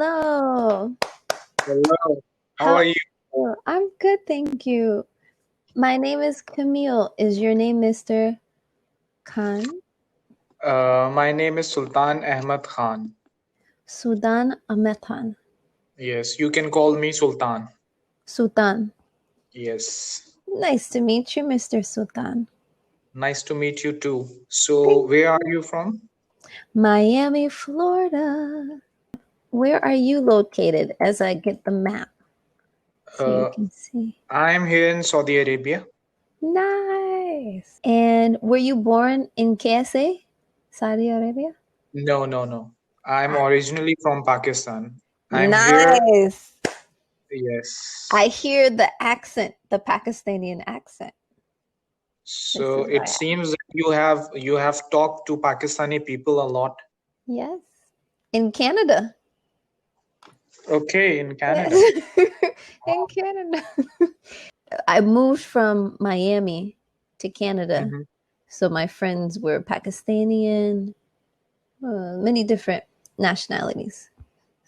Hello. Hello, how How are are you? you? I'm good, thank you. My name is Camille. Is your name Mr. Khan? My name is Sultan Ahmed Khan. Sultan Ahmed Khan. Yes, you can call me Sultan. Sultan. Yes, Nice to meet you, Mr. Sultan. nice to meet you too. Thank So, where are you. you from? Miami, Florida. Where are you located as I get the map so you Uh, can see? I'm here in Saudi Arabia. Nice. And were you born in KSA, Saudi Arabia? No. I'm originally from Pakistan. I'm here. Nice. I Yes. hear the accent, the Pakistani accent. This So is it why. seems that you have talked to Pakistani people a lot. Yes. In Canada. Okay, in Canada. Yes. In Canada. I moved from Miami to Canada. Mhm. So my friends were Pakistani, many different nationalities.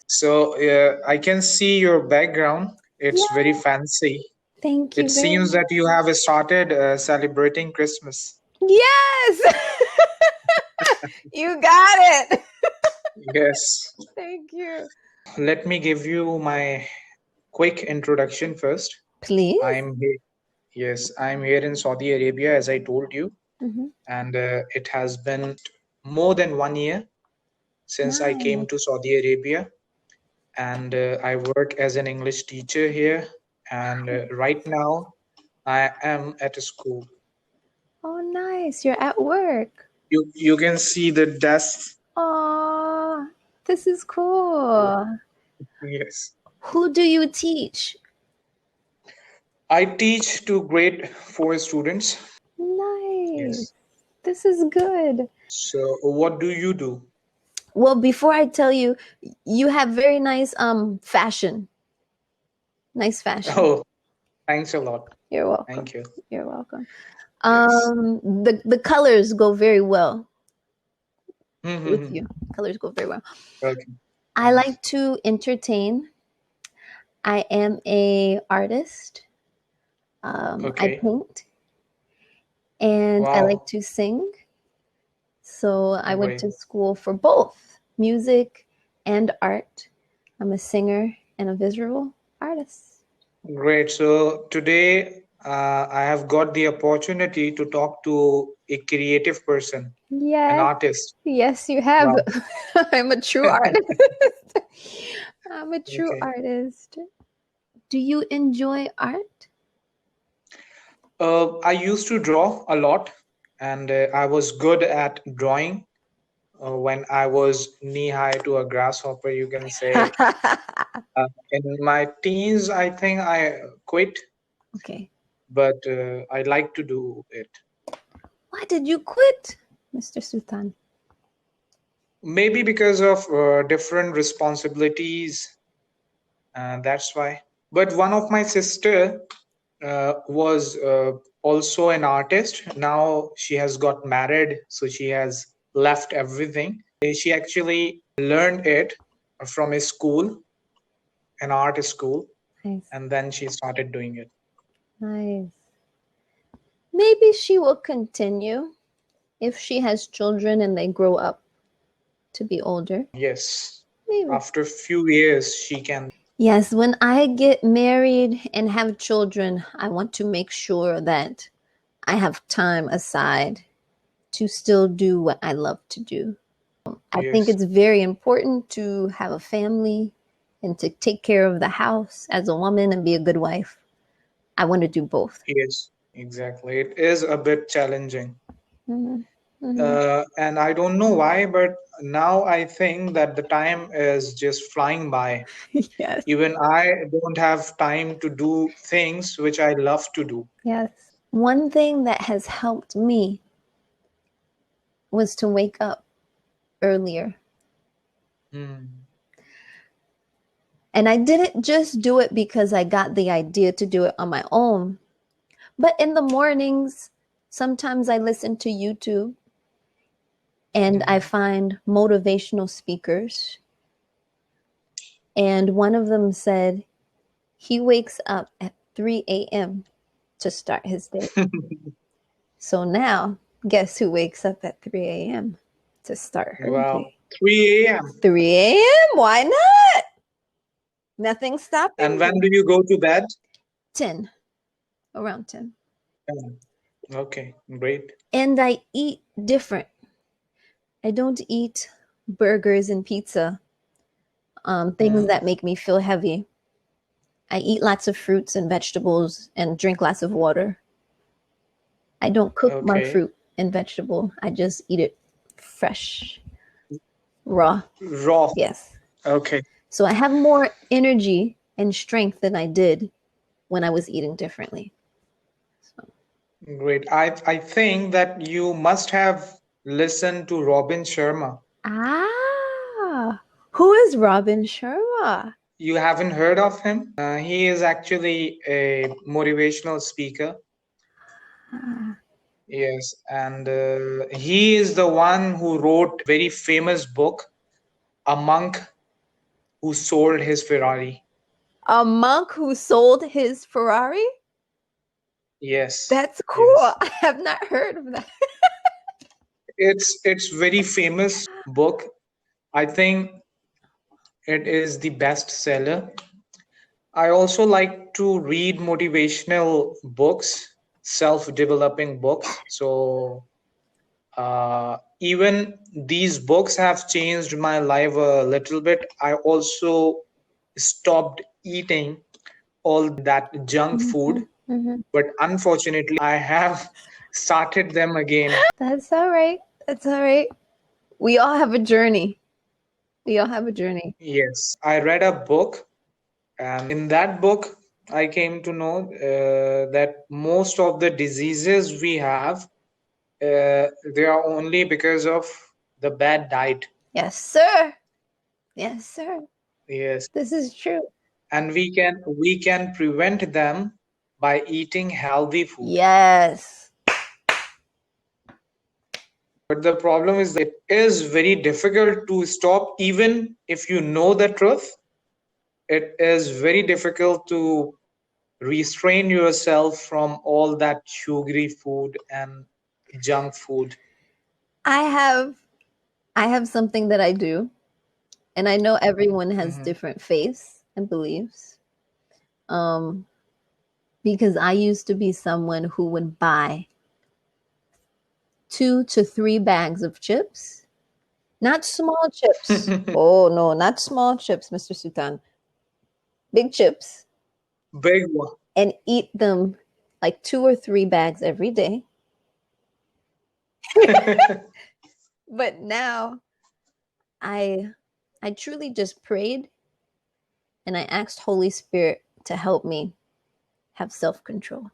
So I can see your background. It's very Yeah. fancy. Thank It you very seems that you much. have started celebrating Christmas. Yes. You got it. Yes. Thank you. Let me give you my quick introduction first. Please. I'm here. Yes, I'm here in Saudi Arabia, as I told you, Mhm. and it has been more than 1 year since I came Nice. to Saudi Arabia, and I work as an English teacher here. And right now, I am at a school. Oh, nice. You're at work. You can see the desk. Oh, this is cool. Yes. Who do you teach? I teach to grade 4 students. Nice. Yes. This is good. So what do you do? Well, before I tell you, you have very nice fashion. Nice fashion. Oh, thanks a lot. You're welcome. Thank you. You're welcome. Yes. The colors go very well with Mm-hmm. you. Colors go very well. Okay. I Thanks. like to entertain. I am a artist. I Okay. paint and I like Wow. to sing. So I went Great. to school for both music and art. I'm a singer and a visual artist. Great. So today I have got the opportunity to talk to a creative person, an Yes, artist. yes, you have. Wow. I'm a true artist. I'm a true Okay. artist. Do you enjoy art? I used to draw a lot, and I was good at drawing when I was knee high to a grasshopper, you can say. In my teens, I think I quit, Okay. but I like to do it. Why did you quit, Mr. Sultan? Maybe because of different responsibilities, that's why. But one of my sister was also an artist. Now she has got married, so she has left everything. She actually learned it from a school, an art school, Nice, and then she started doing it. nice. Maybe she will continue if she has children and they grow up to be older. Yes, Maybe. after few years she can. Yes, when I get married and have children, I want to make sure that I have time aside to still do what I love to do. I think Yes, it's very important to have a family and to take care of the house as a woman and be a good wife. I want to do both. yes, exactly. It is a bit challenging. Hmm. Hmm. And I don't know why, but now I think that the time is just flying by. Yes, Even I don't have time to do things which I love to do. yes. One thing that has helped me was to wake up earlier. Hmm. And I didn't just do it because I got the idea to do it on my own, but in the mornings, sometimes I listen to YouTube and I Hmm. find motivational speakers And one of them said he wakes up at 3 a.m. to start his day. So now, guess who wakes up at 3 a.m. to start her Wow. day? 3 a.m. 3 a.m. Why not? Nothing stopping And when me. do you go to bed? 10, around 10. Okay, great. And I eat different. I don't eat burgers and pizza, things that make me feel heavy. I eat lots of fruits and vegetables and drink lots of water. I don't cook my Okay. fruit and vegetable. I just eat it fresh, raw. Raw. Yes. Okay. So I have more energy and strength than I did when I was eating differently. Great. I think that you must have listened to Robin Sharma. Ah, who is Robin Sharma? You haven't heard of him? He is actually a motivational speaker. Yes, and he is the one who wrote very famous book, A Monk Who Sold His Ferrari. A monk who sold his Ferrari? Yes, That's cool. yes. I have not heard of that. It's very famous book. I think it is the best seller. I also like to read motivational books, self-developing books. So even these books have changed my life a little bit. I also stopped eating all that junk food, but unfortunately, I have started them again. That's all right. That's all right. We all have a journey. We all have a journey. Yes, I read a book, and in that book, I came to know that most of the diseases we have, they are only because of the bad diet. Yes, sir. Yes, sir. Yes, This is true. and we can prevent them by eating healthy food. Yes. But the problem is that it is very difficult to stop, even if you know the truth. It is very difficult to restrain yourself from all that sugary food and junk food. I have something that I do, and I know everyone has Mhm. different faiths and beliefs. Um, because I used to be someone who would buy 2 to 3 bags of chips, not small chips. Oh no, not small chips, Mr. Sultan. Big chips, Big one. and eat them like 2 or 3 bags every day. But now I I truly just prayed and I asked Holy Spirit to help me have self-control.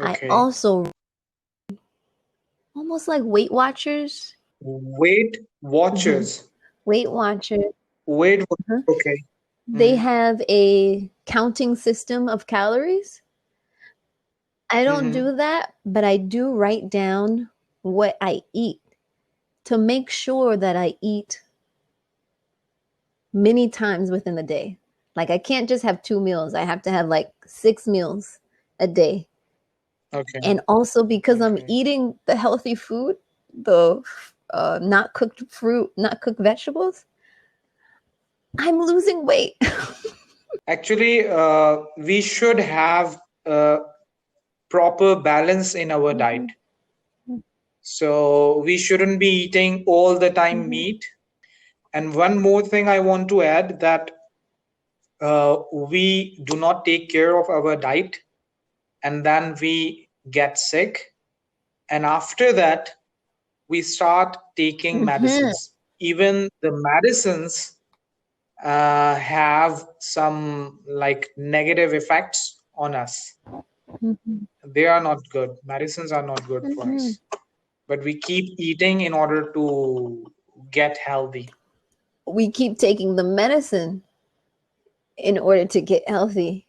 I Okay. also almost like Weight Watchers. Weight Mhm. Watchers. Weight Watchers. Weight. Uh-huh. Okay. They Mm-hmm. have a counting system of calories. I don't Mm-hmm. do that, but I do write down what I eat to make sure that I eat many times within the day. Like I can't just have 2 meals. I have to have like 6 meals a day. Okay. And also because I'm Okay. eating the healthy food, the not cooked fruit, not cooked vegetables, I'm losing weight. Actually, we should have a proper balance in our diet. Mhm, So we shouldn't be eating all the time mhm, meat. And one more thing I want to add that we do not take care of our diet and then we get sick. And after that, we start taking mhm, medicines. Even the medicines have some like negative effects on us. mhm, They are not good. Medicines are not good for mhm. us. But we keep eating in order to get healthy. We keep taking the medicine in order to get healthy,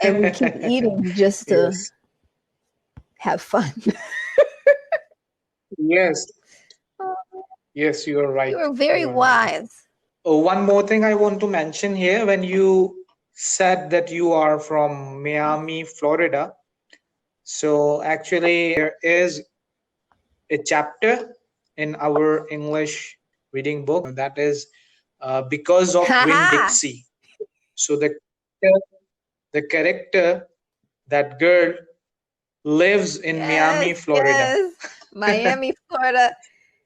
and we keep eating just to Yes. have fun. Yes. Yes, you are right. You are very You are right. wise. Oh, one more thing I want to mention here. When you said that you are from Miami, Florida, so actually there is a chapter in our English reading book that is because of Haha. Winn-Dixie. So the character, that girl lives in Miami, Yes, Florida. yes. Miami, Florida.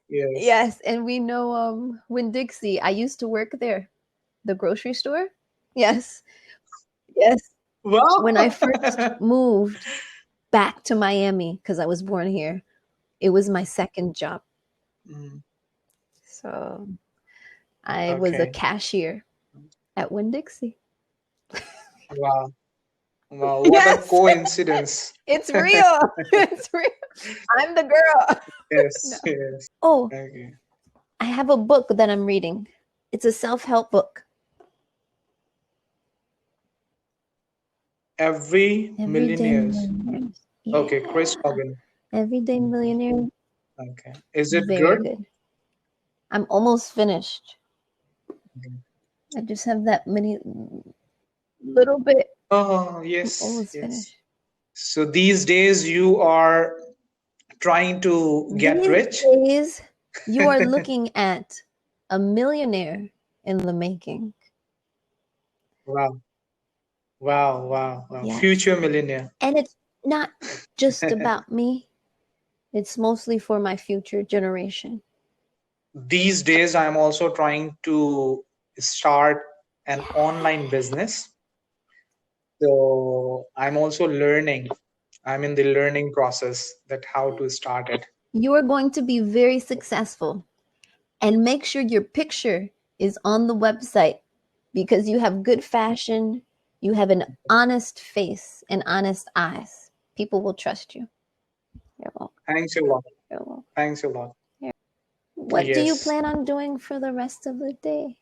Yes. Yes, and we know Winn-Dixie. I used to work there, the grocery store. Yes. Yes. When I Wow. first moved back to Miami because I was born here, it was my second job. Mm, So I was a okay. cashier at Winn-Dixie. Wow. Wow. What a Yes, coincidence. it's real. It's real. I'm the girl. No. Yes. Yes. Oh, Okay. I have a book that I'm reading. It's a self-help book. Every Everyday millionaires. Millionaires. Okay, Yeah. Chris Hogan. Everyday Millionaire. Okay. Is it Very good? good. I'm almost finished. Okay. I just have that many little bit. Oh, I'm yes, almost yes. finished. So these days you are trying to get These rich? days, you are looking at a millionaire in the making. Wow. Wow, wow, wow. Yes. Future millionaire. And it's not just about me, it's mostly for my future generation. These days I'm also trying to start an Yeah. online business. So I'm also learning. I'm in the learning process that how to start it. You are going to be very successful. And make sure your picture is on the website because you have good fashion, you have an honest face and honest eyes. People will trust you. You're welcome. Thanks a lot. You're welcome. Thanks a lot. What do you Yes. plan on doing for the rest of the day,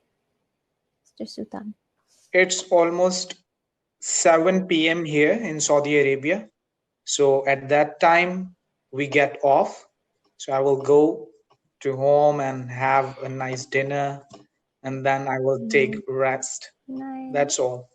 Mr. Sultan? It's almost 7 p.m. here in Saudi Arabia. So at that time, we get off. So I will go to home and have a nice dinner, and then I will take Nice. rest. Nice. That's all.